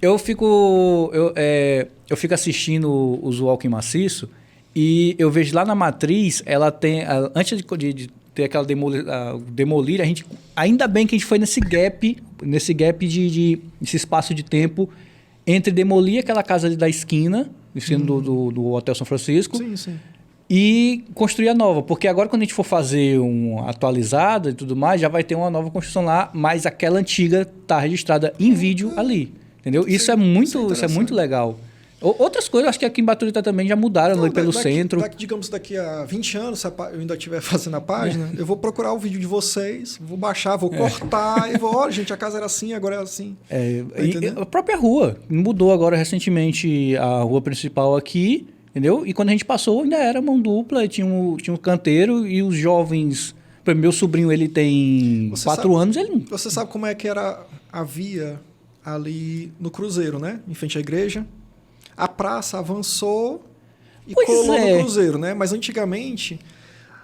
Eu fico assistindo os Walking Maciço e eu vejo lá na matriz, ela tem... Antes de ter aquela demolir, a gente... Ainda bem que a gente foi nesse gap esse espaço de tempo entre demolir aquela casa ali da esquina do Hotel São Francisco. Sim, sim. E construir a nova, porque agora quando a gente for fazer uma atualizada e tudo mais, já vai ter uma nova construção lá, mas aquela antiga está registrada em vídeo ali, entendeu? Isso é muito legal. Outras coisas, acho que aqui em Baturité também já mudaram ali pelo centro. Digamos, daqui a 20 anos, se eu ainda estiver fazendo a página, eu vou procurar o vídeo de vocês, vou baixar, vou cortar e vou, olha, gente, a casa era assim, agora é assim. E a própria rua mudou agora recentemente, a rua principal aqui, entendeu? E quando a gente passou, ainda era mão dupla, tinha um canteiro e os jovens... Meu sobrinho, ele tem 4 anos, ele não... Você sabe como é que era a via ali no Cruzeiro, né? Em frente à igreja. A praça avançou e colou no Cruzeiro, né? Mas antigamente,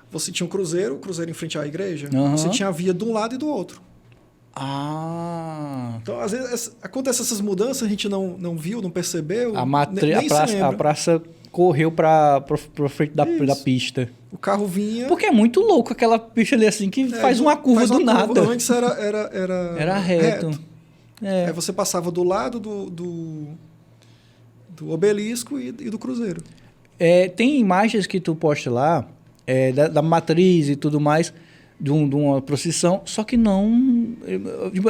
você tinha o Cruzeiro em frente à igreja. Você tinha a via de um lado e do outro. Então, às vezes, acontecem essas mudanças, a gente não viu, não percebeu. A praça correu para frente da pista. O carro vinha... Porque é muito louco aquela pista ali assim, que faz uma curva do nada. Antes era reto. Aí você passava do lado do obelisco e do Cruzeiro. Tem imagens que tu posta lá, da matriz e tudo mais, de uma procissão, só que não...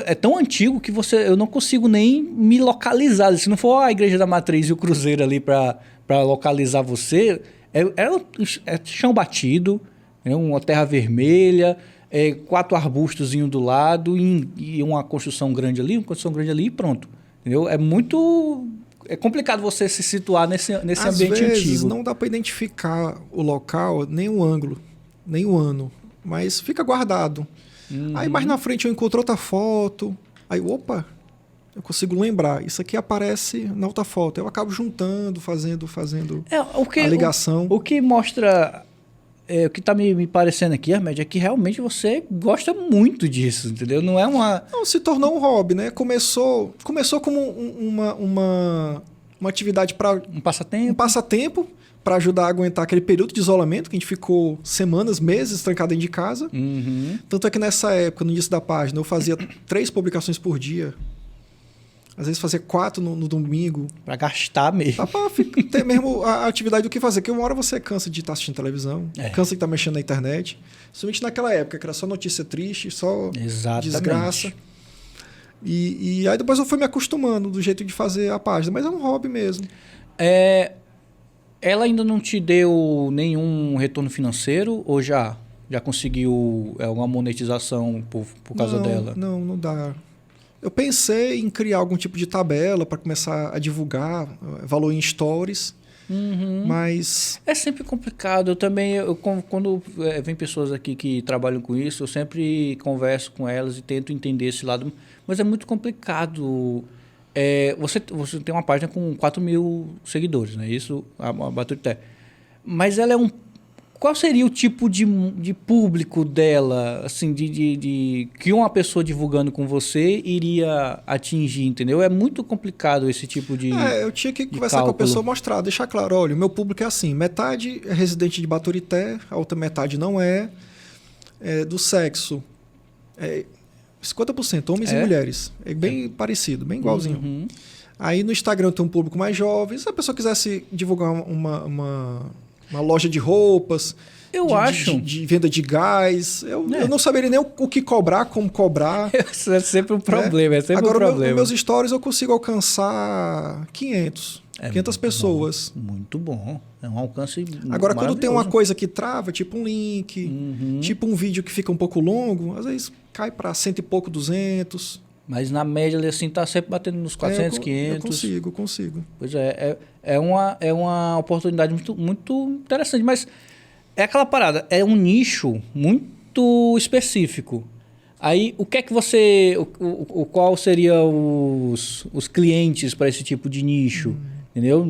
É tão antigo que eu não consigo nem me localizar. Se não for a Igreja da Matriz e o Cruzeiro ali para localizar você, é chão batido, uma terra vermelha, 4 arbustozinhos do lado e uma construção grande ali e pronto. Entendeu? É complicado você se situar nesse ambiente antigo. Às vezes não dá para identificar o local, nem o ângulo, nem o ano, mas fica guardado. Aí mais na frente eu encontro outra foto, aí opa, eu consigo lembrar. Isso aqui aparece na outra foto. Eu acabo juntando, fazendo a ligação. O que mostra... o que está me parecendo aqui, Ahmed, é que realmente você gosta muito disso, entendeu? Não é uma... Não, se tornou um hobby, né? Começou como uma atividade para... Um passatempo. Um passatempo para ajudar a aguentar aquele período de isolamento, que a gente ficou semanas, meses trancado dentro de casa. Tanto é que nessa época, no início da página, eu fazia 3 publicações por dia. Às vezes fazia 4 no domingo. Para gastar mesmo. Para ter mesmo a atividade do que fazer. Porque uma hora você cansa de estar assistindo televisão, cansa de estar mexendo na internet. Principalmente naquela época, que era só notícia triste, só desgraça. E aí depois eu fui me acostumando do jeito de fazer a página. Mas é um hobby mesmo. Ela ainda não te deu nenhum retorno financeiro ou já conseguiu uma monetização por causa dela? Não dá. Eu pensei em criar algum tipo de tabela para começar a divulgar valor em stories, mas... É sempre complicado. Eu também, quando vem pessoas aqui que trabalham com isso, eu sempre converso com elas e tento entender esse lado, mas é muito complicado. Você tem uma página com 4 mil seguidores, né? Isso, a Baturité. Mas ela qual seria o tipo de público dela, assim, que uma pessoa divulgando com você iria atingir, entendeu? É muito complicado esse tipo de eu tinha que conversar com a pessoa, mostrar, deixar claro, olha, o meu público é assim, metade é residente de Baturité, a outra metade não é do sexo. 50% homens e mulheres. É bem parecido, bem igualzinho. Aí no Instagram tem um público mais jovem. Se a pessoa quisesse divulgar uma loja de roupas, de venda de gás, eu não saberia nem o que cobrar, como cobrar. Isso é sempre um problema. Agora, meus stories eu consigo alcançar 500 pessoas. Bom, muito bom. É um alcance Agora, quando tem uma coisa que trava, tipo um link, tipo um vídeo que fica um pouco longo, às vezes cai para 100 e pouco, 200. Mas na média, assim, tá sempre batendo nos 400, 500. Eu consigo. Pois é uma oportunidade muito, muito interessante, mas é aquela parada, é um nicho muito específico. Aí, o que é que você... qual seria os clientes para esse tipo de nicho? Entendeu?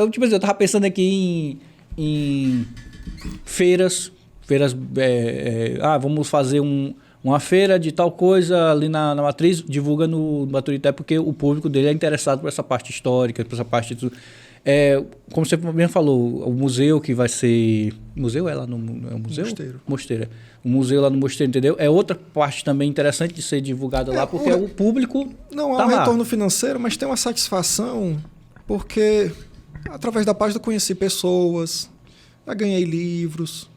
Tipo assim, eu tava pensando aqui em feiras. Vamos fazer uma feira de tal coisa ali na Matriz, divulga no Baturité, porque o público dele é interessado por essa parte histórica, por essa parte... como você mesmo falou, o museu que vai ser... Museu é lá no... É um museu? Mosteiro. Mosteiro. O museu lá no Mosteiro, entendeu? É outra parte também interessante de ser divulgada lá, porque o público não há um retorno financeiro, mas tem uma satisfação, porque através da página eu conheci pessoas, já ganhei livros,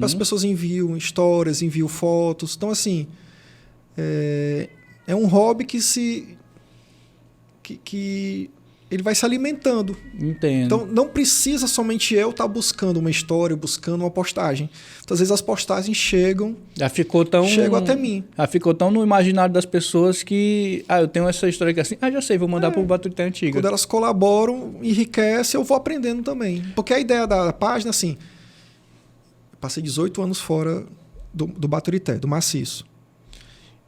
as pessoas enviam histórias, enviam fotos. Então, assim, é um hobby que ele vai se alimentando. Entendo. Então, não precisa somente eu estar buscando uma história, buscando uma postagem. Então, às vezes as postagens chegam até mim. Já ficou tão no imaginário das pessoas que... eu tenho essa história aqui assim. Já sei, vou mandar para o Baturité Antiga. Quando elas colaboram, enriquece, eu vou aprendendo também. Porque a ideia da página, assim... Passei 18 anos fora do Baturité, do maciço.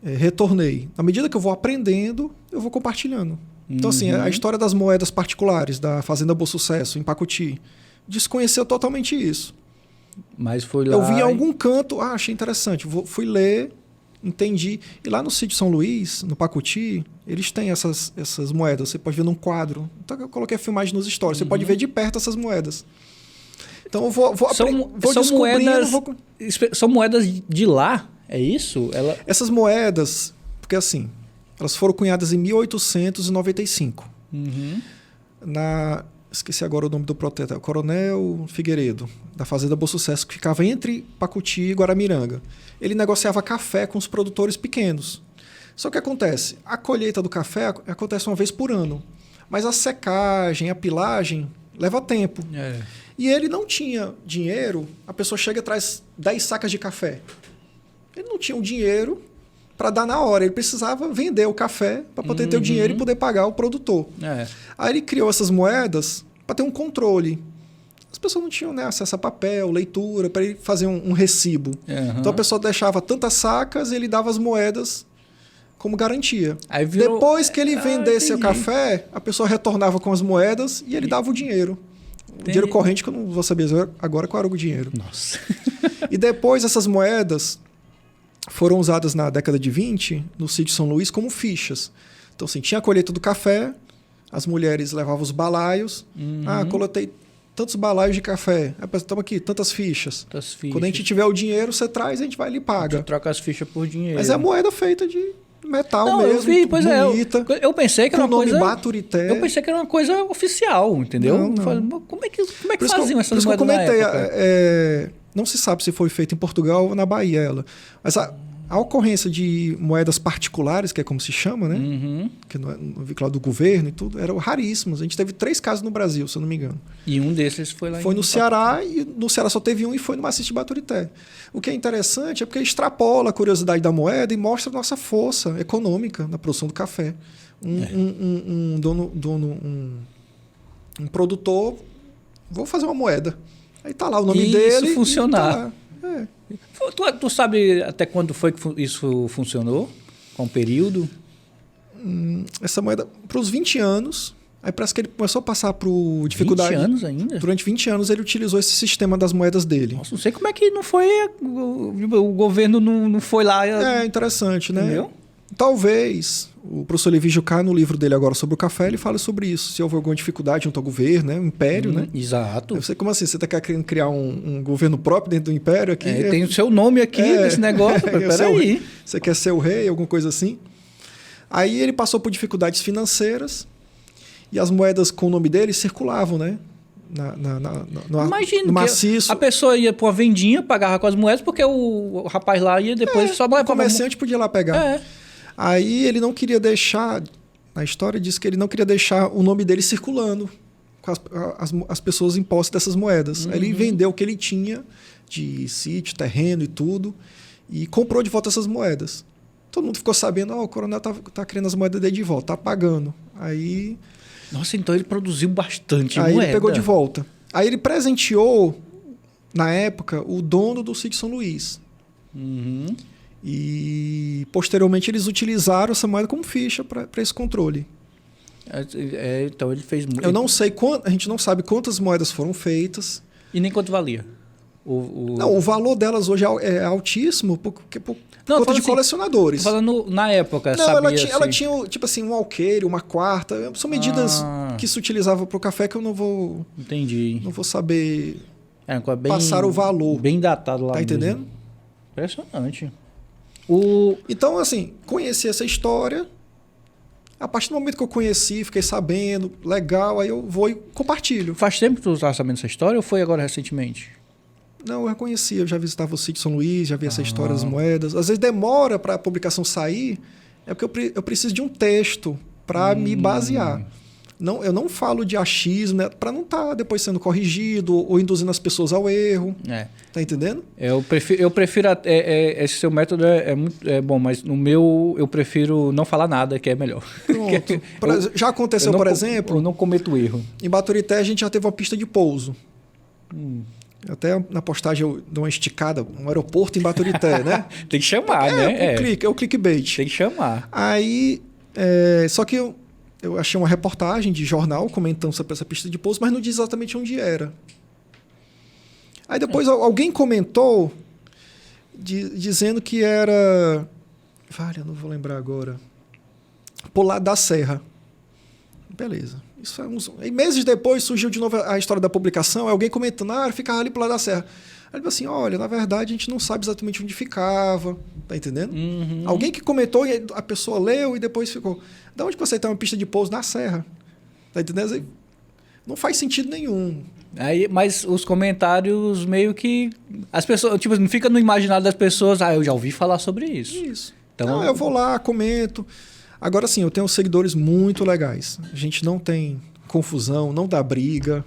Retornei. À medida que eu vou aprendendo, eu vou compartilhando. Então, assim, a história das moedas particulares da Fazenda Bom Sucesso, em Pacuti, desconheceu totalmente isso. Mas foi lá... Eu vi em algum canto, achei interessante. Fui ler, entendi. E lá no sítio São Luís, no Pacuti, eles têm essas moedas. Você pode ver num quadro. Então, eu coloquei a filmagem nos stories. Você pode ver de perto essas moedas. Então, eu vou descobrindo... São moedas de lá? É isso? Essas moedas... Porque, assim... Elas foram cunhadas em 1895. Esqueci agora o nome do proprietário. Coronel Figueiredo, da Fazenda Bom Sucesso, que ficava entre Pacuti e Guaramiranga. Ele negociava café com os produtores pequenos. Só que acontece, a colheita do café acontece uma vez por ano. Mas a secagem, a pilagem, leva tempo. E ele não tinha dinheiro, a pessoa chega e traz 10 sacas de café. Ele não tinha o dinheiro para dar na hora. Ele precisava vender o café para poder ter o dinheiro e poder pagar o produtor. Aí ele criou essas moedas para ter um controle. As pessoas não tinham, né, acesso a papel, leitura, para ele fazer um recibo. Então a pessoa deixava tantas sacas e ele dava as moedas como garantia. Depois que ele vendesse o café, a pessoa retornava com as moedas e ele dava o dinheiro. O dinheiro corrente, que eu não vou saber agora qual era o dinheiro. Nossa. E depois essas moedas foram usadas na década de 20 no sítio São Luís como fichas. Então, assim, tinha a colheita do café, as mulheres levavam os balaios. Coletei tantos balaios de café. Toma aqui, tantas fichas. Quando a gente tiver o dinheiro, você traz e a gente vai e lhe paga. Você troca as fichas por dinheiro. Mas é moeda feita de metal mesmo, eu vi, pois bonita. Eu pensei que era uma coisa... Baturité. Eu pensei que era uma coisa oficial, entendeu? Não. Falei, como é que faziam essas moedas na época? Não se sabe se foi feita em Portugal ou na Bahia ela. Mas a ocorrência de moedas particulares, que é como se chama, né? Que não é vinculado do governo e tudo, eram raríssimos. A gente teve 3 casos no Brasil, se eu não me engano. E um desses foi lá Foi no Ceará, e no Ceará só teve um, e foi no Maciço de Baturité. O que é interessante é porque extrapola a curiosidade da moeda e mostra a nossa força econômica na produção do café. Um produtor, vou fazer uma moeda. Aí tá lá o nome dele. Isso funcionar. Tá lá. Tu sabe até quando foi que isso funcionou? Qual período? Essa moeda, para os 20 anos, aí parece que ele começou a passar por dificuldade. 20 anos ainda? Durante 20 anos ele utilizou esse sistema das moedas dele. Nossa, não sei como é que não foi... O governo não foi lá... É interessante, né? Entendeu? Talvez o professor Levi Jucá, no livro dele agora sobre o café, ele fala sobre isso. Se houve alguma dificuldade junto ao governo, né? O império, né? Exato. Eu sei como assim, você está querendo criar um governo próprio dentro do império aqui? Tem o seu nome aqui nesse negócio. Peraí. Você quer ser o rei, alguma coisa assim? Aí ele passou por dificuldades financeiras e as moedas com o nome dele circulavam, né? Imagina no maciço. A pessoa ia para uma vendinha, pagava com as moedas, porque o rapaz lá ia depois só... O comerciante podia ir lá pegar. Aí ele não queria deixar... Na história diz que ele não queria deixar o nome dele circulando com as pessoas em posse dessas moedas. Aí ele vendeu o que ele tinha de sítio, terreno e tudo, e comprou de volta essas moedas. Todo mundo ficou sabendo, o coronel tá querendo as moedas dele de volta, tá pagando. Aí... Nossa, então ele produziu bastante moeda. Aí ele pegou de volta. Aí ele presenteou, na época, o dono do sítio São Luís. E, posteriormente, eles utilizaram essa moeda como ficha para esse controle. Então ele fez... Eu não sei, a gente não sabe quantas moedas foram feitas. E nem quanto valia. Não, o valor delas hoje é altíssimo por conta de assim, colecionadores. Tô falando na época, não, sabia ela tinha, tipo assim, um alqueire, uma quarta. São medidas que se utilizavam para o café que eu não vou... Entendi. Não vou saber bem, passar o valor. Bem datado lá. Tá entendendo? Impressionante. Então, assim, conheci essa história. A partir do momento que eu conheci, fiquei sabendo, legal, aí eu vou e compartilho. Faz tempo que tu tá sabendo essa história ou foi agora recentemente? Não, eu já conhecia, eu já visitava o sítio São Luís, já vi essa história das moedas. Às vezes demora para a publicação sair, é porque eu preciso de um texto para me basear. Não, eu não falo de achismo, né, para não estar depois sendo corrigido ou induzindo as pessoas ao erro. Tá entendendo? Eu prefiro esse seu método é bom, mas no meu eu prefiro não falar nada, que é melhor. Pronto. Já aconteceu, por exemplo... Eu não cometo erro. Em Baturité a gente já teve uma pista de pouso. Até na postagem eu dou uma esticada, um aeroporto em Baturité, né? Tem que chamar, né? É o clickbait. Tem que chamar. Aí, só que eu achei uma reportagem de jornal comentando sobre essa pista de pouso, mas não diz exatamente onde era. Aí depois alguém comentou dizendo que era... Vale, eu não vou lembrar agora. Por lado da serra. Beleza. Isso aí meses depois surgiu de novo a história da publicação, alguém comentando, ficava ali pro lado da serra. Aí ele falou assim, olha, na verdade a gente não sabe exatamente onde ficava, tá entendendo? Alguém que comentou e a pessoa leu e depois ficou, da onde você tem uma pista de pouso na serra? Tá entendendo? Não faz sentido nenhum. Aí, mas os comentários meio que... As pessoas, tipo, não fica no imaginário das pessoas, eu já ouvi falar sobre isso. Isso. Então, não, eu vou lá, comento... Agora sim, eu tenho seguidores muito legais. A gente não tem confusão, não dá briga.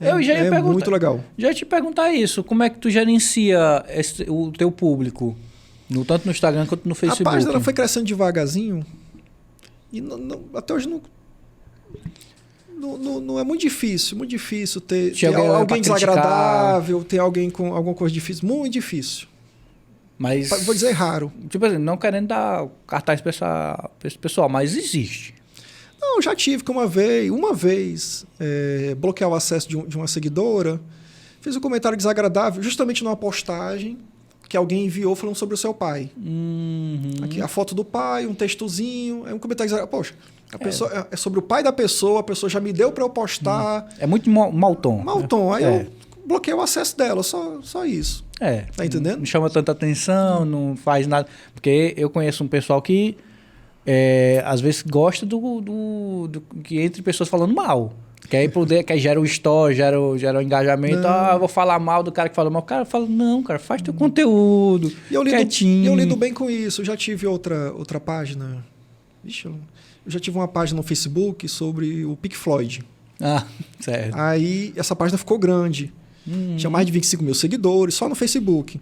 Eu já ia perguntar, muito legal. Já ia te perguntar isso. Como é que tu gerencia o teu público? Tanto no Instagram quanto no Facebook. A página ela foi crescendo devagarzinho. E até hoje não é muito difícil ter alguém desagradável, ter alguém com alguma coisa difícil. Muito difícil. Mas, vou dizer raro. Tipo assim, não querendo dar cartaz para esse pessoal, mas existe. Não, já tive que uma vez bloquear o acesso de uma seguidora, fiz um comentário desagradável justamente numa postagem que alguém enviou falando sobre o seu pai. Aqui, a foto do pai, um textozinho, um comentário desagradável. Poxa, a pessoa, é sobre o pai da pessoa, a pessoa já me deu para eu postar. É muito mau tom. Mau tom. Aí eu bloqueei o acesso dela, só isso. Tá entendendo? Não chama tanta atenção, não faz nada. Porque eu conheço um pessoal que às vezes gosta do que entre pessoas falando mal. Que aí que gera o story, gera o engajamento. Eu vou falar mal do cara que fala mal. O cara fala, não, cara, faz teu conteúdo. E eu quietinho. lido bem com isso. Eu já tive outra página. Vixe, eu já tive uma página no Facebook sobre o Pink Floyd. Certo. Aí essa página ficou grande. Tinha mais de 25 mil seguidores, só no Facebook.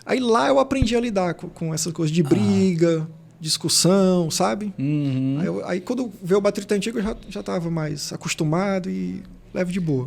Aí lá eu aprendi a lidar com essas coisas de briga, discussão, sabe? Aí quando veio o Baturité Antigo eu já estava mais acostumado e levo de boa.